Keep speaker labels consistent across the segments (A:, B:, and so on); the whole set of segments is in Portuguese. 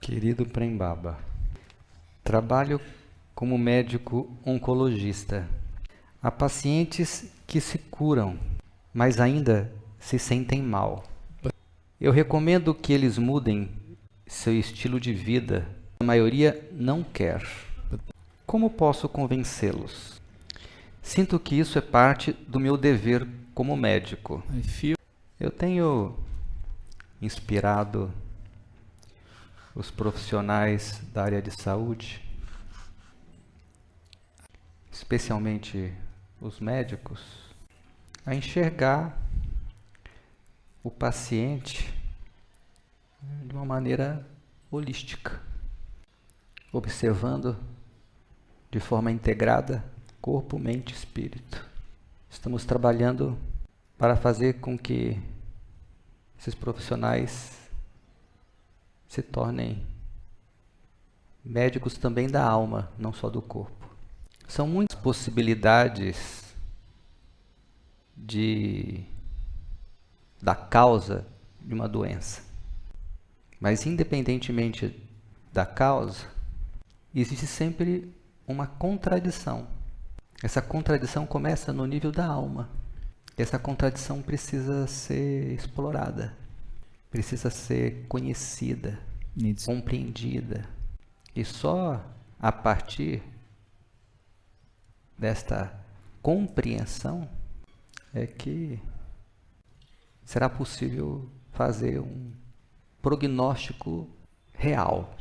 A: Querido Prem Baba, trabalho como médico oncologista. Há pacientes que se curam, mas ainda se sentem mal. Eu recomendo que eles mudem seu estilo de vida. A maioria não quer. Como posso convencê-los? Sinto que isso é parte do meu dever como médico. Eu tenho inspirado os profissionais da área de saúde, especialmente os médicos, a enxergar o paciente de uma maneira holística, observando de forma integrada corpo, mente e espírito. Estamos trabalhando para fazer com que esses profissionais se tornem médicos também da alma, não só do corpo. São muitas possibilidades da causa de uma doença. Mas independentemente da causa, existe sempre uma contradição. Essa contradição começa no nível da alma. Essa contradição precisa ser explorada, precisa ser conhecida, compreendida. E só a partir desta compreensão é que será possível fazer um prognóstico real.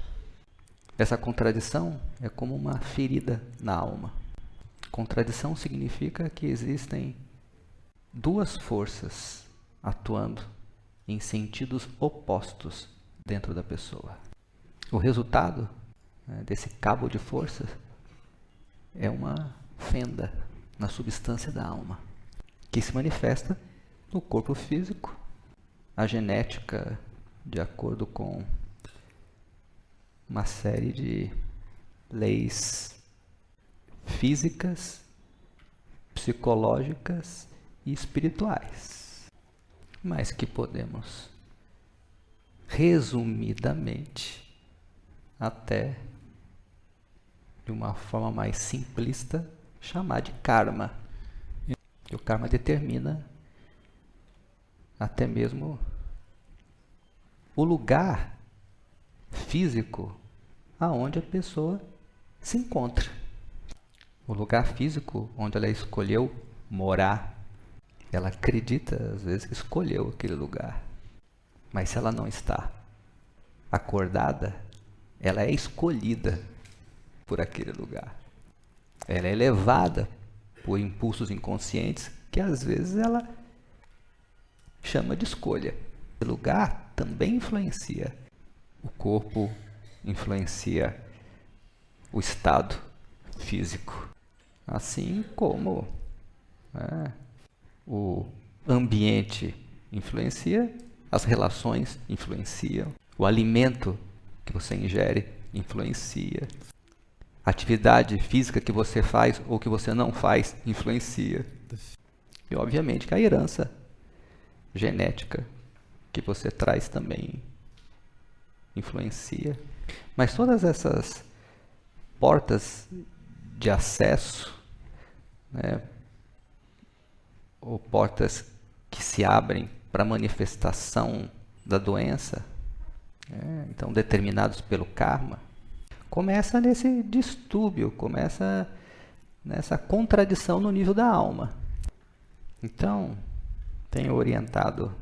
A: Essa contradição é como uma ferida na alma. Contradição significa que existem duas forças atuando em sentidos opostos dentro da pessoa. O resultado desse cabo de forças é uma fenda na substância da alma, que se manifesta no corpo físico. A genética, de acordo com uma série de leis físicas, psicológicas e espirituais, mas que podemos resumidamente, até de uma forma mais simplista, chamar de karma. E o karma determina até mesmo o lugar físico aonde a pessoa se encontra. O lugar físico onde ela escolheu morar. Ela acredita, às vezes, que escolheu aquele lugar. Mas se ela não está acordada, ela é escolhida por aquele lugar. Ela é levada por impulsos inconscientes que, às vezes, ela chama de escolha. O lugar também influencia. O corpo influencia o estado físico. Assim como o ambiente influencia, as relações influenciam, o alimento que você ingere influencia, a atividade física que você faz ou que você não faz influencia. E obviamente que a herança genética que você traz também influencia. Mas todas essas portas de acesso, ou portas que se abrem para a manifestação da doença, então determinados pelo karma, começa nesse distúrbio, começa nessa contradição no nível da alma. Então, tenho orientado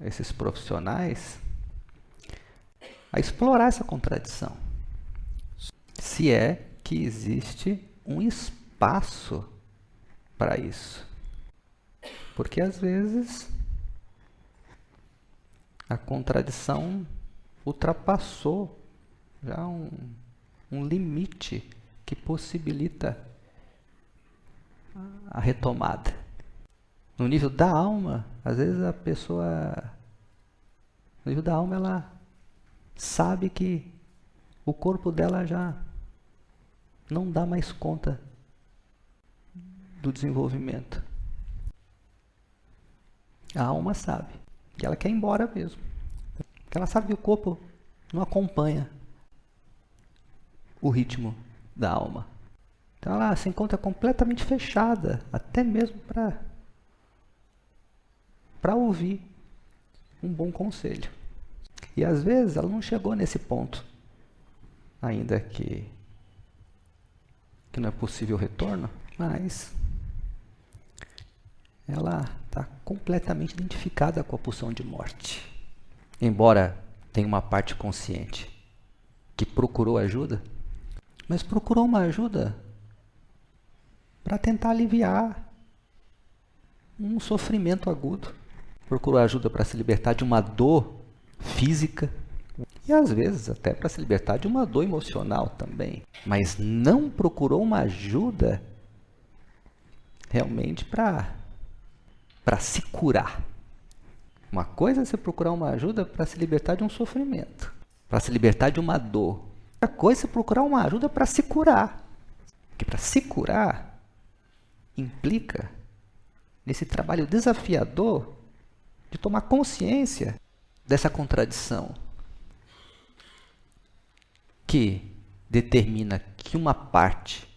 A: esses profissionais a explorar essa contradição, se é que existe um espaço para isso. Porque às vezes a contradição ultrapassou já um limite que possibilita a retomada. No nível da alma, às vezes a pessoa, no nível da alma, ela sabe que o corpo dela já não dá mais conta do desenvolvimento. A alma sabe que ela quer ir embora mesmo. Porque ela sabe que o corpo não acompanha o ritmo da alma. Então ela se encontra completamente fechada, até mesmo para ouvir um bom conselho. E às vezes ela não chegou nesse ponto, ainda que não é possível retorno, mas ela está completamente identificada com a pulsão de morte. Embora tenha uma parte consciente que procurou ajuda, mas procurou uma ajuda para tentar aliviar um sofrimento agudo. Procurou ajuda para se libertar de uma dor física e às vezes até para se libertar de uma dor emocional também. Mas não procurou uma ajuda realmente para se curar. Uma coisa é você procurar uma ajuda para se libertar de um sofrimento, para se libertar de uma dor. Outra coisa é você procurar uma ajuda para se curar. Porque para se curar implica nesse trabalho desafiador de tomar consciência dessa contradição que determina que uma parte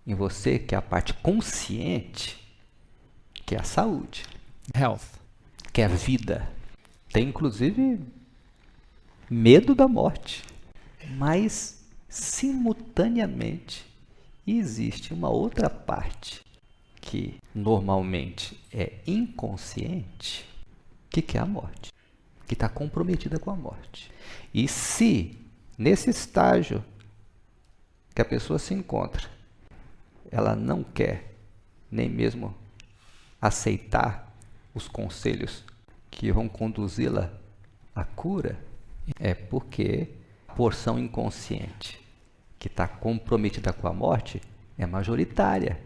A: em você, que é a parte consciente, que é a saúde,
B: Health.
A: que é a vida, tem inclusive medo da morte, mas simultaneamente existe uma outra parte que normalmente é inconsciente, que é a morte, que está comprometida com a morte. E se nesse estágio que a pessoa se encontra, ela não quer nem mesmo aceitar os conselhos que vão conduzi-la à cura, é porque a porção inconsciente que está comprometida com a morte é majoritária.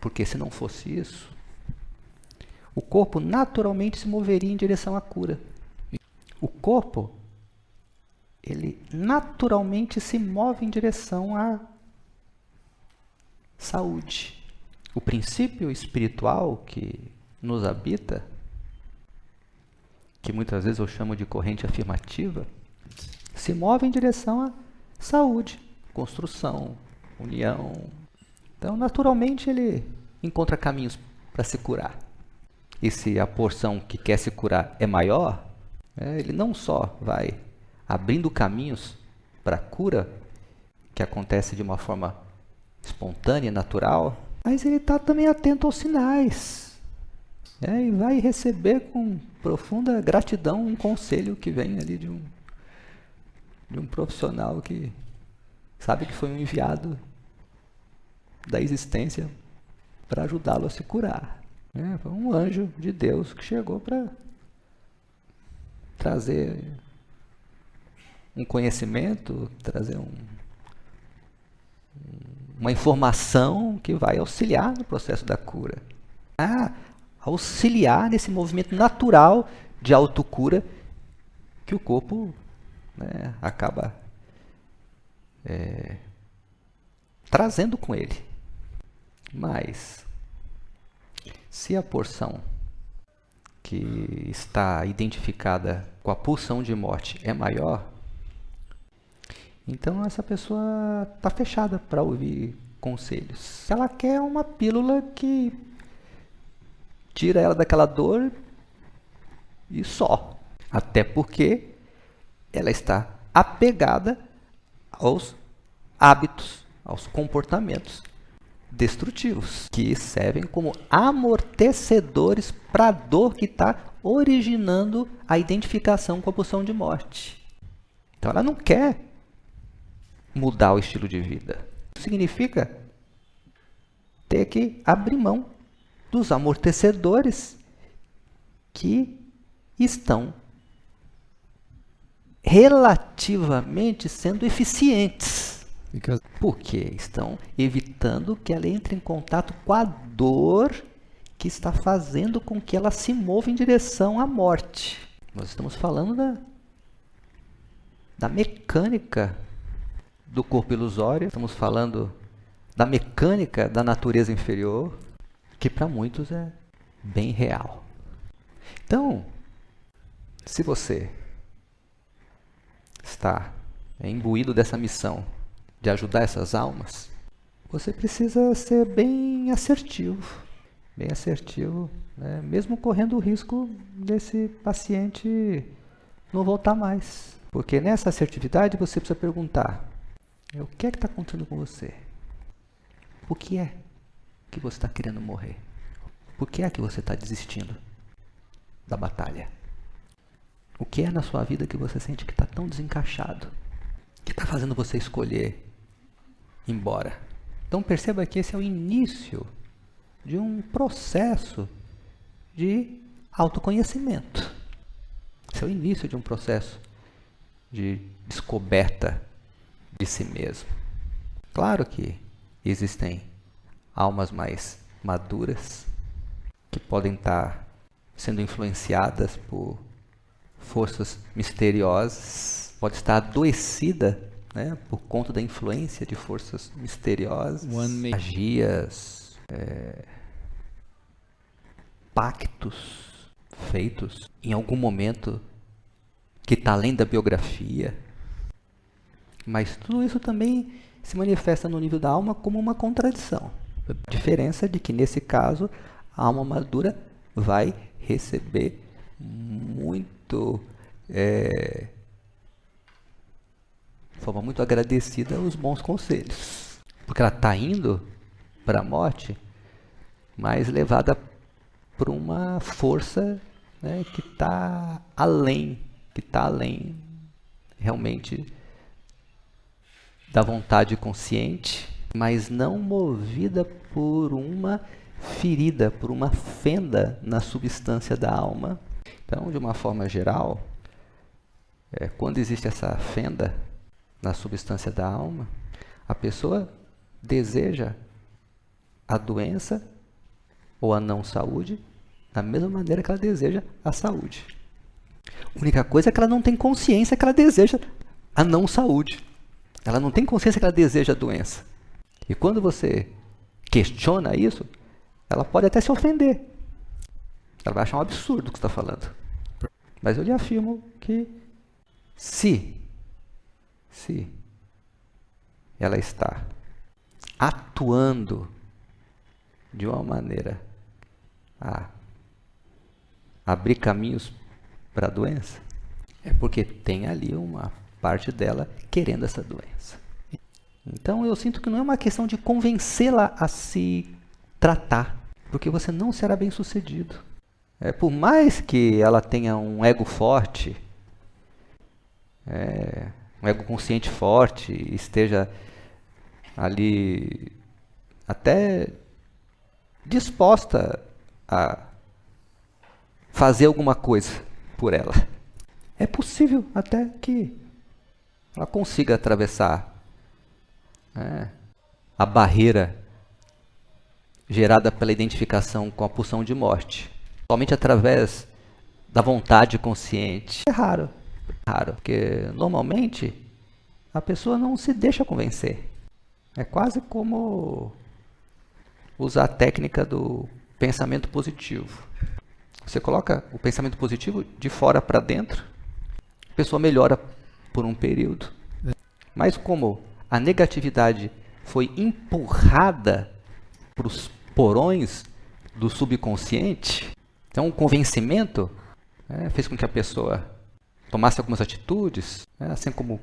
A: Porque se não fosse isso, o corpo naturalmente se moveria em direção à cura. O corpo, ele naturalmente se move em direção à saúde. O princípio espiritual que nos habita, que muitas vezes eu chamo de corrente afirmativa, se move em direção à saúde, construção, união. Então, naturalmente, ele encontra caminhos para se curar. E se a porção que quer se curar é maior, ele não só vai abrindo caminhos para a cura, que acontece de uma forma espontânea, natural, mas ele está também atento aos sinais. E vai receber com profunda gratidão um conselho que vem ali de um profissional que sabe que foi um enviado da existência para ajudá-lo a se curar. Foi um anjo de Deus que chegou para trazer um conhecimento, trazer uma informação que vai auxiliar no processo da cura. Auxiliar nesse movimento natural de autocura que o corpo acaba trazendo com ele. Mas, se a porção que está identificada com a pulsão de morte é maior, então essa pessoa está fechada para ouvir conselhos. Ela quer uma pílula que tira ela daquela dor e só. Até porque ela está apegada aos hábitos, aos comportamentos destrutivos, que servem como amortecedores para a dor que está originando a identificação com a pulsão de morte. Então ela não quer mudar o estilo de vida. Isso significa ter que abrir mão dos amortecedores que estão relativamente sendo eficientes. Porque estão evitando que ela entre em contato com a dor que está fazendo com que ela se mova em direção à morte. Nós estamos falando da mecânica do corpo ilusório, estamos falando da mecânica da natureza inferior, que para muitos é bem real. Então, se você está imbuído dessa missão de ajudar essas almas, você precisa ser bem assertivo, né? Mesmo correndo o risco desse paciente não voltar mais. Porque nessa assertividade você precisa perguntar: o que é que está acontecendo com você? Por que é que você está querendo morrer? Por que é que você está desistindo da batalha? O que é na sua vida que você sente que está tão desencaixado, que está fazendo você escolher ir embora? Então perceba que esse é o início de um processo de autoconhecimento. Esse é o início de um processo de descoberta de si mesmo. Claro que existem almas mais maduras que podem estar sendo influenciadas por forças misteriosas, pode estar adoecida, né, por conta da influência de forças misteriosas, magias, pactos feitos em algum momento que está além da biografia. Mas tudo isso também se manifesta no nível da alma como uma contradição. A diferença é de que, nesse caso, a alma madura vai receber muito, de forma muito agradecida, os bons conselhos. Porque ela está indo para a morte, mas levada por uma força, né, que está além realmente da vontade consciente, mas não movida por uma ferida, por uma fenda na substância da alma. Então, de uma forma geral, quando existe essa fenda na substância da alma, a pessoa deseja a doença ou a não saúde da mesma maneira que ela deseja a saúde. A única coisa é que ela não tem consciência que ela deseja a não saúde. Ela não tem consciência que ela deseja a doença. E quando você questiona isso, ela pode até se ofender. Ela vai achar um absurdo o que você está falando. Mas eu lhe afirmo que se ela está atuando de uma maneira a abrir caminhos para a doença, é porque tem ali uma parte dela querendo essa doença. Então eu sinto que não é uma questão de convencê-la a se tratar, porque você não será bem sucedido. Por mais que ela tenha um ego forte, um ego consciente forte, esteja ali até disposta a fazer alguma coisa por ela, é possível até que ela consiga atravessar a barreira gerada pela identificação com a pulsão de morte, somente através da vontade consciente. É raro, porque normalmente a pessoa não se deixa convencer. É quase como usar a técnica do pensamento positivo. Você coloca o pensamento positivo de fora para dentro, a pessoa melhora por um período. Mas como a negatividade foi empurrada para os porões do subconsciente, então o convencimento fez com que a pessoa tomasse algumas atitudes, assim como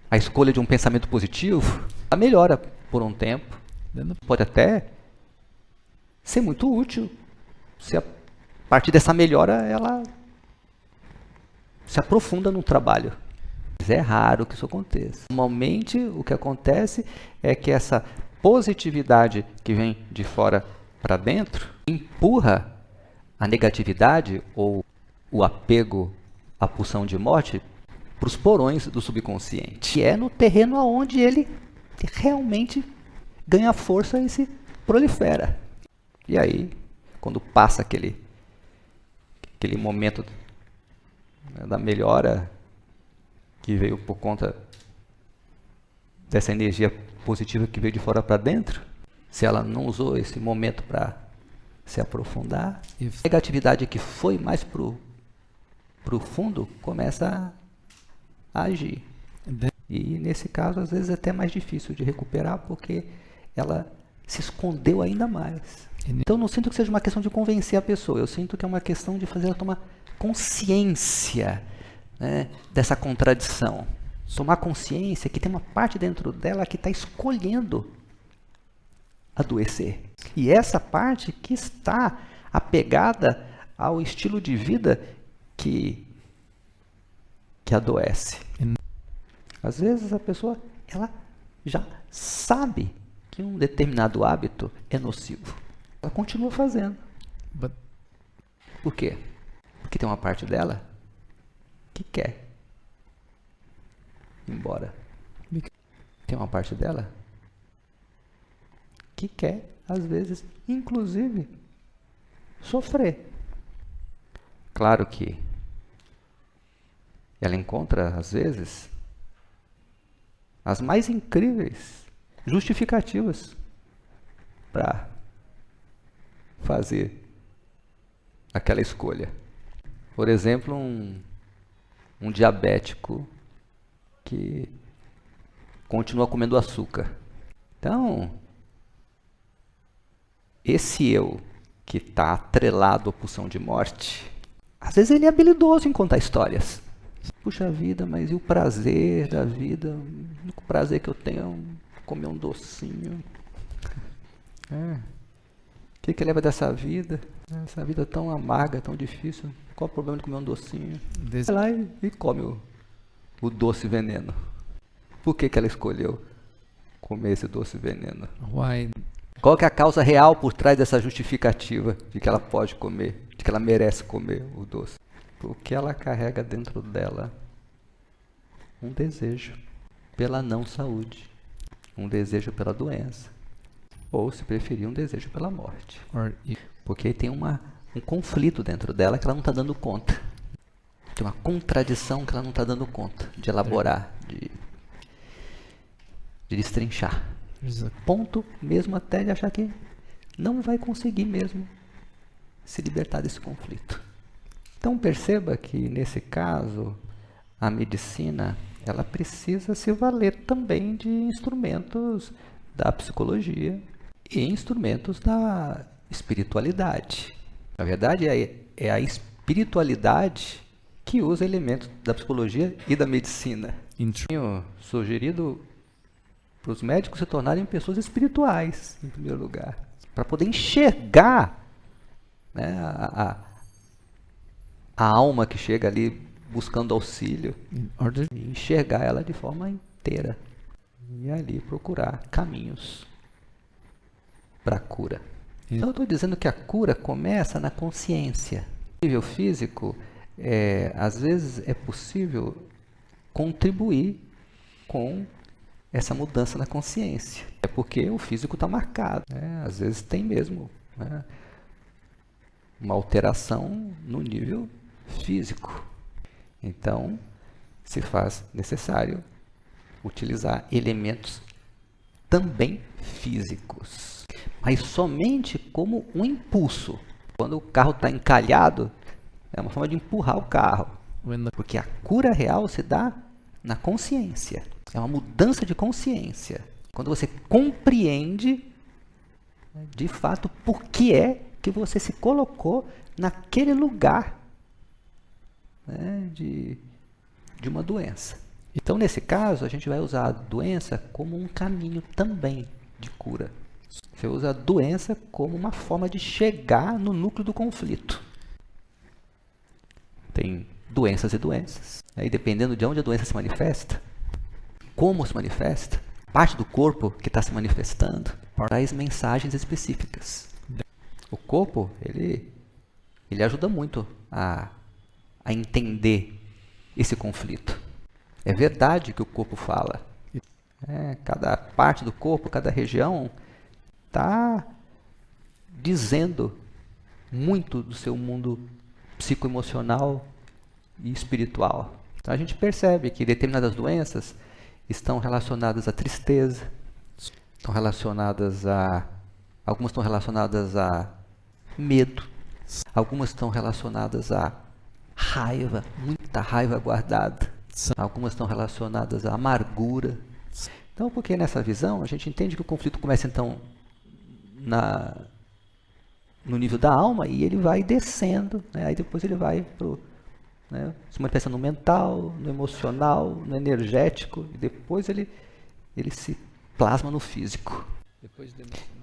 A: a escolha de um pensamento positivo, ela melhora por um tempo. Pode até ser muito útil se a partir dessa melhora ela se aprofunda no trabalho. Mas é raro que isso aconteça. Normalmente o que acontece é que essa positividade que vem de fora para dentro empurra a negatividade ou o apego à pulsão de morte para os porões do subconsciente, que é no terreno onde ele realmente ganha força e se prolifera. E aí, quando passa aquele momento da melhora que veio por conta dessa energia positiva que veio de fora para dentro, se ela não usou esse momento para se aprofundar, a negatividade que foi mais pro fundo começa a agir. E nesse caso, às vezes é até mais difícil de recuperar, porque ela se escondeu ainda mais. Então eu não sinto que seja uma questão de convencer a pessoa, eu sinto que é uma questão de fazer ela tomar consciência, né, dessa contradição. Tomar consciência que tem uma parte dentro dela que está escolhendo adoecer. E essa parte que está apegada ao estilo de vida que adoece. Às vezes a pessoa ela já sabe que um determinado hábito é nocivo. Ela continua fazendo. Por quê? Porque tem uma parte dela que quer ir embora. Tem uma parte dela que quer, às vezes, inclusive, sofrer. Claro que ela encontra, às vezes, as mais incríveis justificativas para fazer aquela escolha. Por exemplo, um diabético que continua comendo açúcar. Então, esse eu que está atrelado à pulsão de morte, às vezes ele é habilidoso em contar histórias. Puxa vida, mas e o prazer da vida? O único prazer que eu tenho é comer um docinho. O que leva dessa vida? Essa vida tão amarga, tão difícil. Qual o problema de comer um docinho? Vai lá e come o doce veneno. Por que ela escolheu comer esse doce veneno?
B: Why?
A: Qual que é a causa real por trás dessa justificativa de que ela pode comer, de que ela merece comer o doce? Porque ela carrega dentro dela um desejo pela não saúde, um desejo pela doença, ou, se preferir, um desejo pela morte. Porque tem um conflito dentro dela que ela não está dando conta. Tem uma contradição que ela não está dando conta de elaborar, de destrinchar. Ponto mesmo até de achar que não vai conseguir mesmo se libertar desse conflito. Então perceba que nesse caso a medicina ela precisa se valer também de instrumentos da psicologia e instrumentos da espiritualidade. Na verdade é a espiritualidade que usa elementos da psicologia e da medicina. Tenho sugerido para os médicos se tornarem pessoas espirituais, em primeiro lugar, para poder enxergar, né, a alma que chega ali buscando auxílio, e enxergar ela de forma inteira, e ali procurar caminhos para a cura. Então eu estou dizendo que a cura começa na consciência. No nível físico, às vezes é possível contribuir com essa mudança na consciência. É porque o físico está marcado. Às vezes tem mesmo, né, uma alteração no nível físico. Então, se faz necessário utilizar elementos também físicos, mas somente como um impulso. Quando o carro está encalhado, é uma forma de empurrar o carro, porque a cura real se dá na consciência. É uma mudança de consciência. Quando você compreende, de fato, por que é que você se colocou naquele lugar, né, de uma doença. Então, nesse caso, a gente vai usar a doença como um caminho também de cura. Você usa a doença como uma forma de chegar no núcleo do conflito. Tem doenças e doenças. Aí, dependendo de onde a doença se manifesta, como se manifesta, parte do corpo que está se manifestando traz mensagens específicas. O corpo, ele ajuda muito a entender esse conflito. É verdade que o corpo fala. Cada parte do corpo, cada região está dizendo muito do seu mundo psicoemocional e espiritual. Então a gente percebe que determinadas doenças estão relacionadas à tristeza, algumas estão relacionadas a medo, algumas estão relacionadas a raiva, muita raiva guardada. Algumas estão relacionadas à amargura. Então, porque nessa visão, a gente entende que o conflito começa, então, no nível da alma e ele vai descendo, né? Aí depois ele vai se manifesta no mental, no emocional, no energético, e depois ele se plasma no físico.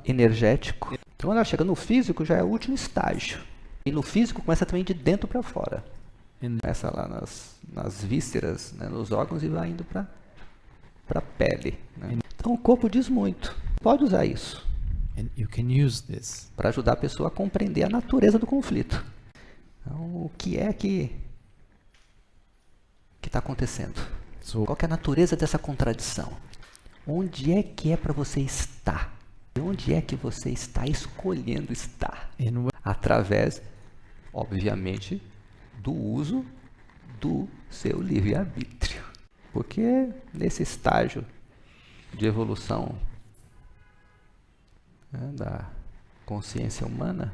A: Energético. Então, quando ela chega no físico, já é o último estágio. E no físico começa também de dentro para fora. Começa lá nas vísceras, né, nos órgãos, e vai indo para a pele. Né? Então o corpo diz muito. Pode usar isso para ajudar a pessoa a compreender a natureza do conflito. Então, o que é que está acontecendo? Qual que é a natureza dessa contradição? Onde é que é para você estar? Onde é que você está escolhendo estar? Através, obviamente, do uso do seu livre-arbítrio. Porque nesse estágio de evolução, né, da consciência humana,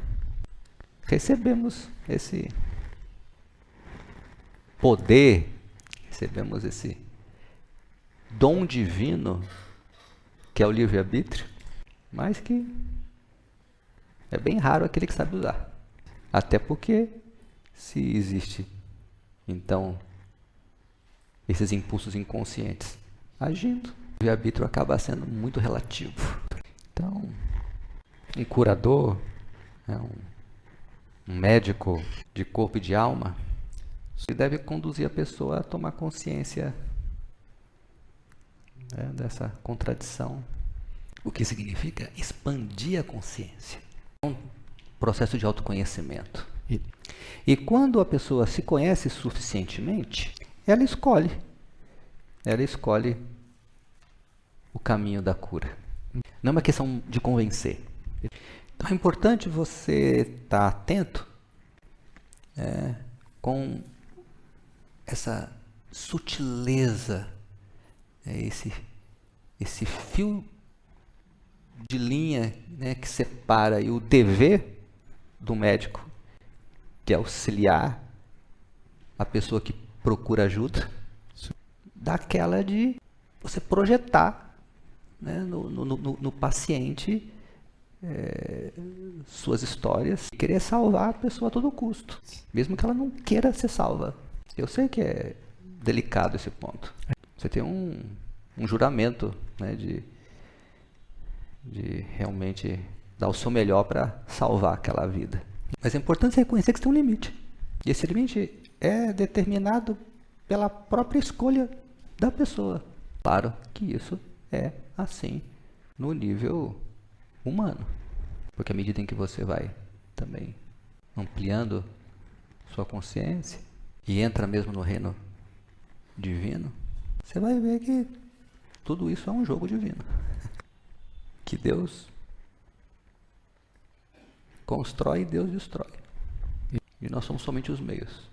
A: recebemos esse poder, recebemos esse dom divino, que é o livre-arbítrio, mas que é bem raro aquele que sabe usar. Até porque, se existe, então, esses impulsos inconscientes agindo, o livre-arbítrio acaba sendo muito relativo. Então, um curador, um médico de corpo e de alma, deve conduzir a pessoa a tomar consciência, né, dessa contradição. O que significa expandir a consciência. É um processo de autoconhecimento. E quando a pessoa se conhece suficientemente, ela escolhe o caminho da cura. Não é uma questão de convencer. Então é importante você estar atento com essa sutileza, esse fio de linha, né, que separa o dever do médico, que é auxiliar a pessoa que procura ajuda, daquela de você projetar, né, no paciente suas histórias e querer salvar a pessoa a todo custo, mesmo que ela não queira ser salva. Eu sei que é delicado esse ponto. Você tem um juramento, né, de realmente dar o seu melhor para salvar aquela vida. Mas é importante você reconhecer que você tem um limite. E esse limite é determinado pela própria escolha da pessoa. Claro que isso é assim no nível humano. Porque à medida em que você vai também ampliando sua consciência e entra mesmo no reino divino, você vai ver que tudo isso é um jogo divino. Que Deus constrói e Deus destrói. E nós somos somente os meios.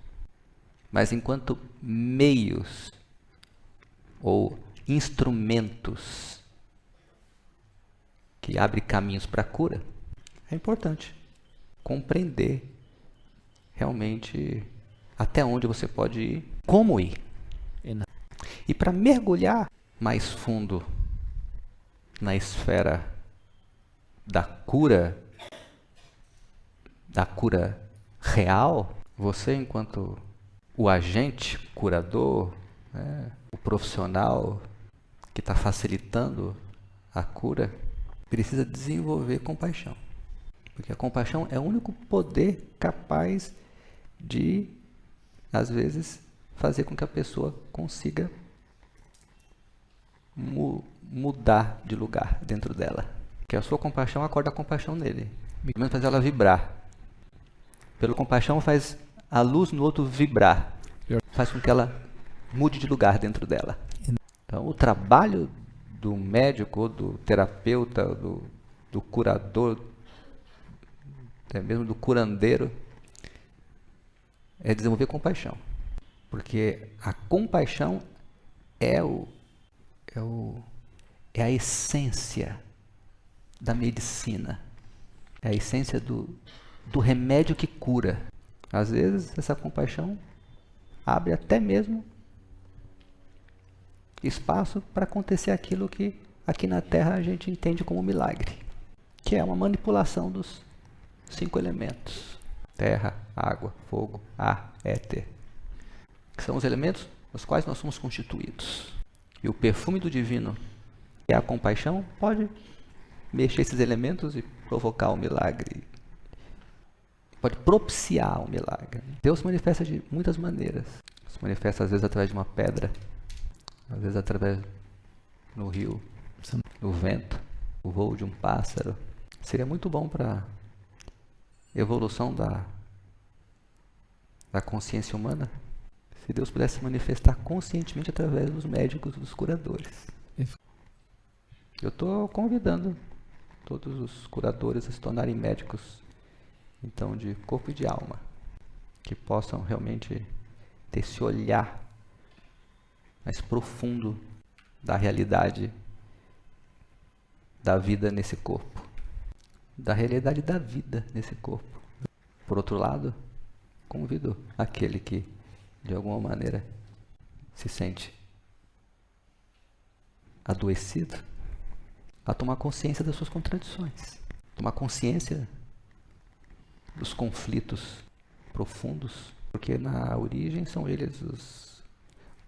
A: Mas enquanto meios ou instrumentos que abrem caminhos para a cura, é importante compreender realmente até onde você pode ir, como ir. E para mergulhar mais fundo na esfera da cura real, você, enquanto o agente curador, né, o profissional que está facilitando a cura, precisa desenvolver compaixão. Porque a compaixão é o único poder capaz de, às vezes, fazer com que a pessoa consiga mudar de lugar dentro dela. Que a sua compaixão acorda a compaixão nele. Pelo menos faz ela vibrar. Pela compaixão faz a luz no outro vibrar. Faz com que ela mude de lugar dentro dela. Então, o trabalho do médico, do terapeuta, do curador, até mesmo do curandeiro, é desenvolver compaixão. Porque a compaixão é a essência da medicina. É a essência do remédio que cura. Às vezes, essa compaixão abre até mesmo espaço para acontecer aquilo que aqui na Terra a gente entende como milagre, que é uma manipulação dos 5 elementos: terra, água, fogo, ar, éter, que são os elementos dos quais nós somos constituídos. E o perfume do divino, que é a compaixão, pode mexer esses elementos e provocar um milagre, pode propiciar um milagre. Deus se manifesta de muitas maneiras. Se manifesta às vezes através de uma pedra, às vezes através do rio, do vento, o voo de um pássaro. Seria muito bom para a evolução da consciência humana se Deus pudesse se manifestar conscientemente através dos médicos, dos curadores. Eu estou convidando todos os curadores a se tornarem médicos, então, de corpo e de alma, que possam realmente ter esse olhar mais profundo da realidade da vida nesse corpo, da realidade da vida nesse corpo. Por outro lado, convido aquele que, de alguma maneira, se sente adoecido a tomar consciência das suas contradições, tomar consciência dos conflitos profundos, porque na origem são eles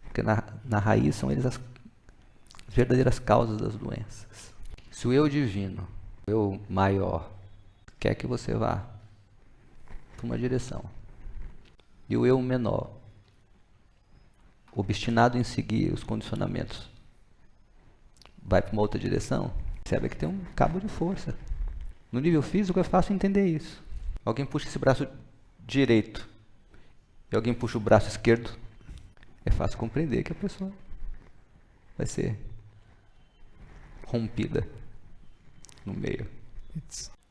A: porque na raiz são eles as verdadeiras causas das doenças. Se o eu divino, o eu maior, quer que você vá para uma direção, e o eu menor, obstinado em seguir os condicionamentos, vai para uma outra direção, percebe que tem um cabo de força. No nível físico é fácil entender isso. Alguém puxa esse braço direito e alguém puxa o braço esquerdo, é fácil compreender que a pessoa vai ser rompida no meio.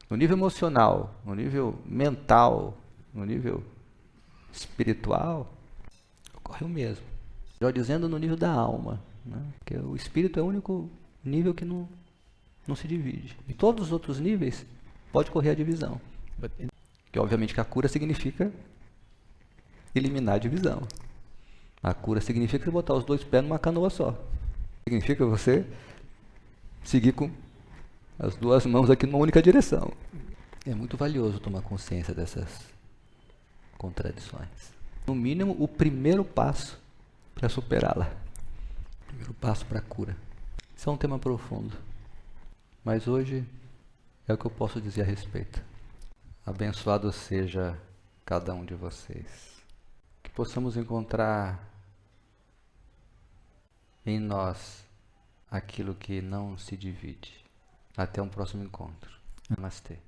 A: No nível emocional, no nível mental, no nível espiritual, ocorre o mesmo. Já dizendo no nível da alma, né? Porque o espírito é o único nível que não se divide. Em todos os outros níveis pode ocorrer a divisão. Que obviamente que a cura significa eliminar a divisão. A cura significa você botar os 2 pés numa canoa só. Significa você seguir com as 2 mãos aqui numa única direção. É muito valioso tomar consciência dessas contradições. No mínimo, o primeiro passo para superá-la. O primeiro passo para a cura. Isso é um tema profundo. Mas hoje é o que eu posso dizer a respeito. Abençoado seja cada um de vocês. Que possamos encontrar em nós aquilo que não se divide. Até um próximo encontro. Namastê.